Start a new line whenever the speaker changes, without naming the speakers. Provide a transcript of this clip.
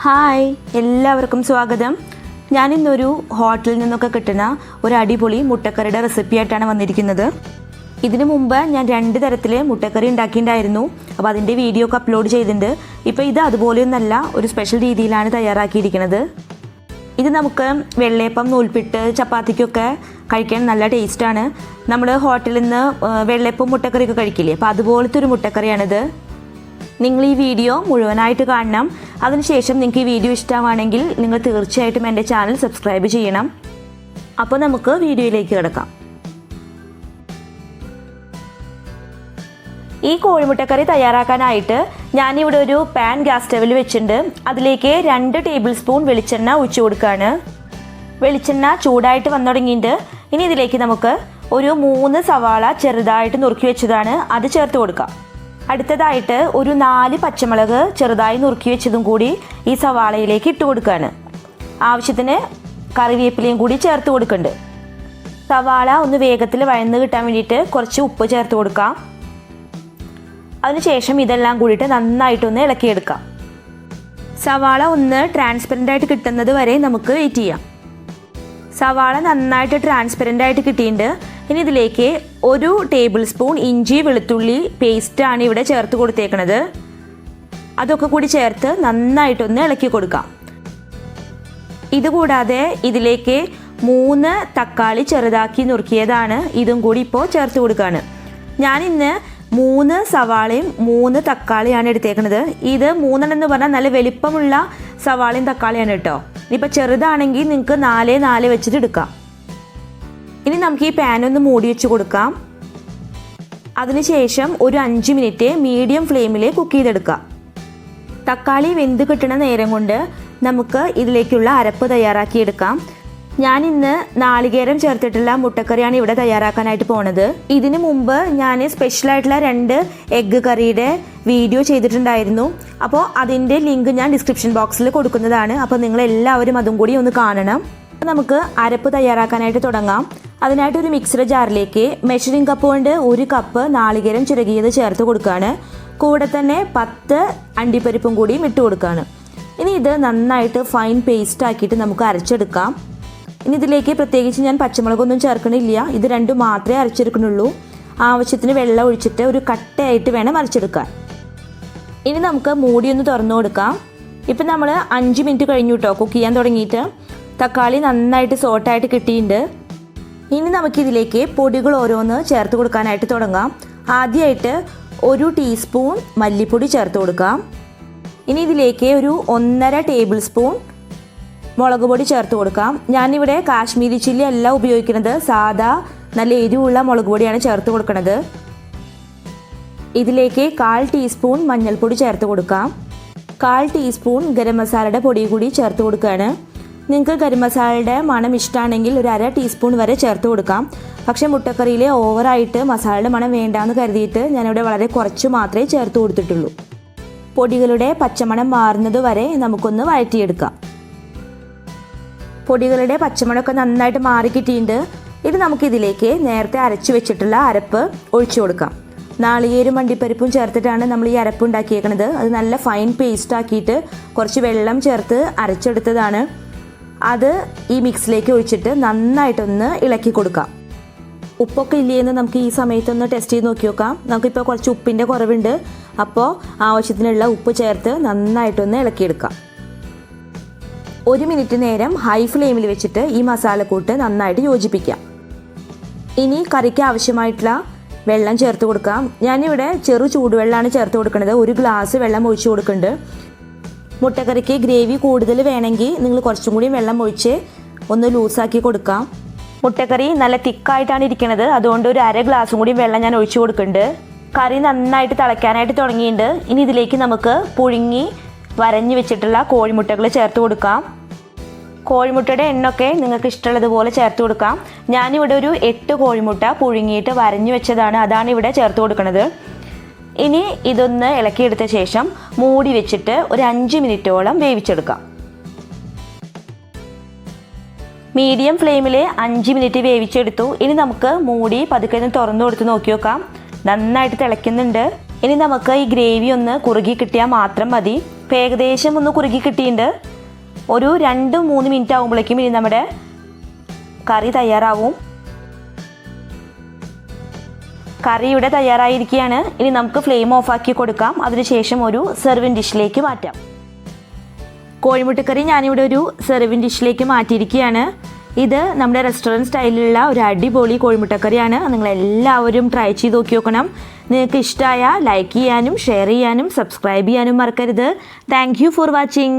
Hi, എല്ലാവർക്കും സ്വാഗതം. ഞാനിന്നൊരു ഹോട്ടലിൽ നിന്നൊക്കെ കിട്ടുന്ന ഒരു അടിപൊളി മുട്ടക്കറിയുടെ റെസിപ്പി ആയിട്ടാണ് വന്നിരിക്കുന്നത്. ഇതിനു മുമ്പ് ഞാൻ 2 തരത്തിൽ മുട്ടക്കറി ഉണ്ടാക്കിയിട്ടുണ്ടായിരുന്നു. അപ്പോൾ അതിൻ്റെ വീഡിയോ ഒക്കെ അപ്ലോഡ് ചെയ്തിട്ടുണ്ട്. ഇപ്പോൾ ഇത് അതുപോലെയൊന്നല്ല, ഒരു സ്പെഷ്യൽ രീതിയിലാണ് തയ്യാറാക്കിയിരിക്കുന്നത്. ഇത് നമുക്ക് വെള്ളയപ്പം, നൂൽപ്പിട്ട്, ചപ്പാത്തിക്കൊക്കെ കഴിക്കാൻ നല്ല ടേസ്റ്റാണ്. നമ്മൾ ഹോട്ടലിൽ നിന്ന് വെള്ളയപ്പം മുട്ടക്കറിയൊക്കെ കഴിക്കില്ലേ, അപ്പോൾ അതുപോലത്തെ ഒരു മുട്ടക്കറിയാണിത്. നിങ്ങൾ ഈ വീഡിയോ മുഴുവനായിട്ട് കാണണം. അതിനുശേഷം നിങ്ങൾക്ക് ഈ വീഡിയോ ഇഷ്ടമാണെങ്കിൽ നിങ്ങൾ തീർച്ചയായിട്ടും എൻ്റെ ചാനൽ സബ്സ്ക്രൈബ് ചെയ്യണം. അപ്പോൾ നമുക്ക് വീഡിയോയിലേക്ക് കിടക്കാം. ഈ കോഴിമുട്ടക്കറി തയ്യാറാക്കാനായിട്ട് ഞാനിവിടെ ഒരു പാൻ ഗ്യാസ് സ്റ്റവിൽ വെച്ചിട്ടുണ്ട്. അതിലേക്ക് 2 ടേബിൾ സ്പൂൺ വെളിച്ചെണ്ണ ഒഴിച്ചു കൊടുക്കുകയാണ്. വെളിച്ചെണ്ണ ചൂടായിട്ട് വന്നു തുടങ്ങിയിട്ട് ഇനി ഇതിലേക്ക് നമുക്ക് ഒരു 3 സവാള ചെറുതായിട്ട് നുറുക്കി വെച്ചതാണ്, അത് ചേർത്ത് കൊടുക്കാം. അടുത്തതായിട്ട് ഒരു 4 പച്ചമുളക് ചെറുതായി നുറുക്കി വെച്ചതും കൂടി ഈ സവാളയിലേക്ക് ഇട്ട് കൊടുക്കുകയാണ്. ആവശ്യത്തിന് കറിവേപ്പിലയും കൂടി ചേർത്ത് കൊടുക്കുന്നുണ്ട്. സവാള ഒന്ന് വേഗത്തിൽ വഴന്ന് കിട്ടാൻ വേണ്ടിയിട്ട് കുറച്ച് ഉപ്പ് ചേർത്ത് കൊടുക്കാം. അതിനുശേഷം ഇതെല്ലാം കൂടിയിട്ട് നന്നായിട്ടൊന്ന് ഇളക്കിയെടുക്കാം. സവാള ഒന്ന് ട്രാൻസ്പെറൻ്റ് ആയിട്ട് കിട്ടുന്നത് വരെ നമുക്ക് വെയിറ്റ് ചെയ്യാം. സവാള നന്നായിട്ട് ട്രാൻസ്പെറൻ്റ് ആയിട്ട് കിട്ടിയിട്ടുണ്ട്. ഇനി ഇതിലേക്ക് 1 ടേബിൾ സ്പൂൺ ഇഞ്ചി വെളുത്തുള്ളി പേസ്റ്റാണ് ഇവിടെ ചേർത്ത് കൊടുത്തേക്കണത്. അതൊക്കെ കൂടി ചേർത്ത് നന്നായിട്ടൊന്ന് ഇളക്കി കൊടുക്കാം. ഇതുകൂടാതെ ഇതിലേക്ക് 3 തക്കാളി ചെറുതാക്കി നുറുക്കിയതാണ്, ഇതും കൂടി ഇപ്പോൾ ചേർത്ത് കൊടുക്കുകയാണ്. ഞാനിന്ന് 3 സവാളയും 3 തക്കാളിയാണ് എടുത്തേക്കുന്നത്. ഇത് 3 എന്ന് പറഞ്ഞാൽ നല്ല വലിപ്പമുള്ള സവാളയും തക്കാളിയാണ് കേട്ടോ. ഇപ്പോൾ ചെറുതാണെങ്കിൽ നിങ്ങൾക്ക് 4 വെച്ചിട്ട് എടുക്കാം. ഇനി നമുക്ക് ഈ പാനൊന്ന് മൂടി വെച്ച് കൊടുക്കാം. അതിനുശേഷം ഒരു 5 മിനിറ്റ് മീഡിയം ഫ്ലെയിമിൽ കുക്ക് ചെയ്തെടുക്കാം. തക്കാളി വെന്ത് കിട്ടുന്ന നേരം കൊണ്ട് നമുക്ക് ഇതിലേക്കുള്ള അരപ്പ് തയ്യാറാക്കിയെടുക്കാം. ഞാനിന്ന് നാളികേരം ചേർത്തിട്ടുള്ള മുട്ടക്കറിയാണ് ഇവിടെ തയ്യാറാക്കാനായിട്ട് പോണത്. ഇതിനു മുമ്പ് ഞാൻ സ്പെഷ്യലായിട്ടുള്ള 2 എഗ്ഗ് കറിയുടെ വീഡിയോ ചെയ്തിട്ടുണ്ടായിരുന്നു. അപ്പോൾ അതിൻ്റെ ലിങ്ക് ഞാൻ ഡിസ്ക്രിപ്ഷൻ ബോക്സിൽ കൊടുക്കുന്നതാണ്. അപ്പോൾ നിങ്ങളെല്ലാവരും അതും കൂടി ഒന്ന് കാണണം. നമുക്ക് അരപ്പ് തയ്യാറാക്കാനായിട്ട് തുടങ്ങാം. അതിനായിട്ട് ഒരു മിക്സർ ജാറിലേക്ക് മെഷറിംഗ് കപ്പ് കൊണ്ട് 1 കപ്പ് നാളികേരം ചിരകിയത് ചേർത്ത് കൊടുക്കുകയാണ്. കൂടെ തന്നെ 10 അണ്ടിപ്പരിപ്പും കൂടിയും ഇട്ട് കൊടുക്കുകയാണ്. ഇനി ഇത് നന്നായിട്ട് ഫൈൻ പേസ്റ്റ് ആക്കിയിട്ട് നമുക്ക് അരച്ചെടുക്കാം. ഇനി ഇതിലേക്ക് പ്രത്യേകിച്ച് ഞാൻ പച്ചമുളകൊന്നും ചേർക്കണില്ല, ഇത് 2 മാത്രമേ അരച്ചെടുക്കണുള്ളൂ. ആവശ്യത്തിന് വെള്ളം ഒഴിച്ചിട്ട് ഒരു കട്ടയായിട്ട് വേണം അരച്ചെടുക്കാൻ. ഇനി നമുക്ക് മൂടിയൊന്ന് തുറന്നു കൊടുക്കാം. ഇപ്പം നമ്മൾ 5 മിനിറ്റ് കഴിഞ്ഞു കേട്ടോ കുക്ക് ചെയ്യാൻ തുടങ്ങിയിട്ട്. തക്കാളി നന്നായിട്ട് സോട്ടായിട്ട് കിട്ടിയിട്ടുണ്ട്. ഇനി നമുക്കിതിലേക്ക് പൊടികൾ ഓരോന്ന് ചേർത്ത് കൊടുക്കാനായിട്ട് തുടങ്ങാം. ആദ്യമായിട്ട് 1 ടീസ്പൂൺ മല്ലിപ്പൊടി ചേർത്ത് കൊടുക്കാം. ഇനി ഇതിലേക്ക് ഒരു 1.5 ടേബിൾ സ്പൂൺ മുളക് പൊടി ചേർത്ത് കൊടുക്കാം. ഞാനിവിടെ കാശ്മീരി ചില്ലി അല്ല ഉപയോഗിക്കുന്നത്, സാധാ നല്ല എരിവുള്ള മുളക് പൊടിയാണ് ചേർത്ത് കൊടുക്കുന്നത്. ഇതിലേക്ക് 1/4 ടീസ്പൂൺ മഞ്ഞൾപ്പൊടി ചേർത്ത് കൊടുക്കാം. 1/4 ടീസ്പൂൺ ഗരം മസാലയുടെ പൊടി കൂടി ചേർത്ത് കൊടുക്കുകയാണ്. നിങ്ങൾക്ക് ഗരം മസാലയുടെ മണം ഇഷ്ടമാണെങ്കിൽ ഒരു 1/2 ടീസ്പൂൺ വരെ ചേർത്ത് കൊടുക്കാം. പക്ഷേ മുട്ടക്കറിയിൽ ഓവറായിട്ട് മസാലയുടെ മണം വേണ്ടാന്ന് കരുതിയിട്ട് ഞാനിവിടെ വളരെ കുറച്ച് മാത്രമേ ചേർത്ത് കൊടുത്തിട്ടുള്ളൂ. പൊടികളുടെ പച്ചമണം മാറുന്നത് വരെ നമുക്കൊന്ന് വഴറ്റിയെടുക്കാം. പൊടികളുടെ പച്ചമണമൊക്കെ നന്നായിട്ട് മാറിക്കിട്ടിയിട്ടുണ്ട്. ഇത് നമുക്കിതിലേക്ക് നേരത്തെ അരച്ചു വെച്ചിട്ടുള്ള അരപ്പ് ഒഴിച്ചു കൊടുക്കാം. നാളികേരും അണ്ടിപ്പരിപ്പും ചേർത്തിട്ടാണ് നമ്മൾ ഈ അരപ്പ് ഉണ്ടാക്കിയേക്കുന്നത്. അത് നല്ല ഫൈൻ പേസ്റ്റ് ആക്കിയിട്ട് കുറച്ച് വെള്ളം ചേർത്ത് അരച്ചെടുത്തതാണ്. അത് ഈ മിക്സിലേക്ക് ഒഴിച്ചിട്ട് നന്നായിട്ടൊന്ന് ഇളക്കി കൊടുക്കാം. ഉപ്പൊക്കെ ഇല്ലേന്ന് നമുക്ക് ഈ സമയത്തൊന്ന് ടെസ്റ്റ് ചെയ്ത് നോക്കി നോക്കാം. നമുക്കിപ്പോൾ കുറച്ച് ഉപ്പിൻ്റെ കുറവുണ്ട്. അപ്പോൾ ആവശ്യത്തിനുള്ള ഉപ്പ് ചേർത്ത് നന്നായിട്ടൊന്ന് ഇളക്കിയെടുക്കാം. 1 മിനിറ്റ് നേരം ഹൈ ഫ്ലെയിമിൽ വെച്ചിട്ട് ഈ മസാലക്കൂട്ട് നന്നായിട്ട് യോജിപ്പിക്കാം. ഇനി കറിക്ക് ആവശ്യമായിട്ടുള്ള വെള്ളം ചേർത്ത് കൊടുക്കാം. ഞാനിവിടെ ചെറു ചൂടുവെള്ളമാണ് ചേർത്ത് കൊടുക്കുന്നത്. 1 ഗ്ലാസ് വെള്ളം ഒഴിച്ച് കൊടുക്കുന്നുണ്ട്. മുട്ടക്കറിക്ക് ഗ്രേവി കൂടുതൽ വേണമെങ്കിൽ നിങ്ങൾ കുറച്ചും കൂടി വെള്ളം ഒഴിച്ച് ഒന്ന് ലൂസാക്കി കൊടുക്കാം. മുട്ടക്കറി നല്ല തിക്കായിട്ടാണ് ഇരിക്കുന്നത്, അതുകൊണ്ട് ഒരു 1/2 ഗ്ലാസും കൂടി വെള്ളം ഞാൻ ഒഴിച്ചു കൊടുക്കുന്നുണ്ട്. കറി നന്നായിട്ട് തിളയ്ക്കാനായിട്ട് തുടങ്ങിയിട്ടുണ്ട്. ഇനി ഇതിലേക്ക് നമുക്ക് പുഴുങ്ങി വരഞ്ഞു വെച്ചിട്ടുള്ള കോഴിമുട്ടകൾ ചേർത്ത് കൊടുക്കാം. കോഴിമുട്ടയുടെ എണ്ണൊക്കെ നിങ്ങൾക്ക് ഇഷ്ടമുള്ളതുപോലെ ചേർത്ത് കൊടുക്കാം. ഞാനിവിടെ ഒരു 8 കോഴിമുട്ട പുഴുങ്ങിയിട്ട് വരഞ്ഞു വെച്ചതാണ്, അതാണ് ഇവിടെ ചേർത്ത് കൊടുക്കുന്നത്. ഇനി ഇതൊന്ന് ഇളക്കിയെടുത്ത ശേഷം മൂടി വെച്ചിട്ട് ഒരു 5 മിനിറ്റോളം വേവിച്ചെടുക്കാം. മീഡിയം ഫ്ലെയിമിൽ 5 മിനിറ്റ് വേവിച്ചെടുത്തു. ഇനി നമുക്ക് മൂടി പതുക്കെ തുറന്നു കൊടുത്ത് നോക്കി നോക്കാം. നന്നായിട്ട് തിളയ്ക്കുന്നുണ്ട്. ഇനി നമുക്ക് ഈ ഗ്രേവി ഒന്ന് കുറുകി കിട്ടിയാൽ മാത്രം മതി. ഇപ്പോൾ ഏകദേശം ഒന്ന് കുറുകി കിട്ടിയിട്ടുണ്ട്. ഒരു 2-3 മിനിറ്റ് ആകുമ്പോഴേക്കും ഇനി നമ്മുടെ കറി തയ്യാറാവും. കറി ഇവിടെ തയ്യാറായിരിക്കുകയാണ്. ഇനി നമുക്ക് ഫ്ലെയിം ഓഫാക്കി കൊടുക്കാം. അതിനുശേഷം ഒരു സെർവിങ് ഡിഷിലേക്ക് മാറ്റാം. കോഴിമുട്ടക്കറി ഞാനിവിടെ ഒരു സെർവിങ് ഡിഷിലേക്ക് മാറ്റിയിരിക്കുകയാണ്. ഇത് നമ്മുടെ റെസ്റ്റോറൻറ്റ് സ്റ്റൈലിലുള്ള ഒരു അടിപൊളി കോഴിമുട്ടക്കറിയാണ്. നിങ്ങളെല്ലാവരും ട്രൈ ചെയ്ത് നോക്കണം. നിങ്ങൾക്ക് ഇഷ്ടമായ ലൈക്ക് ചെയ്യാനും ഷെയർ ചെയ്യാനും സബ്സ്ക്രൈബ് ചെയ്യാനും മറക്കരുത്. Thank you for watching.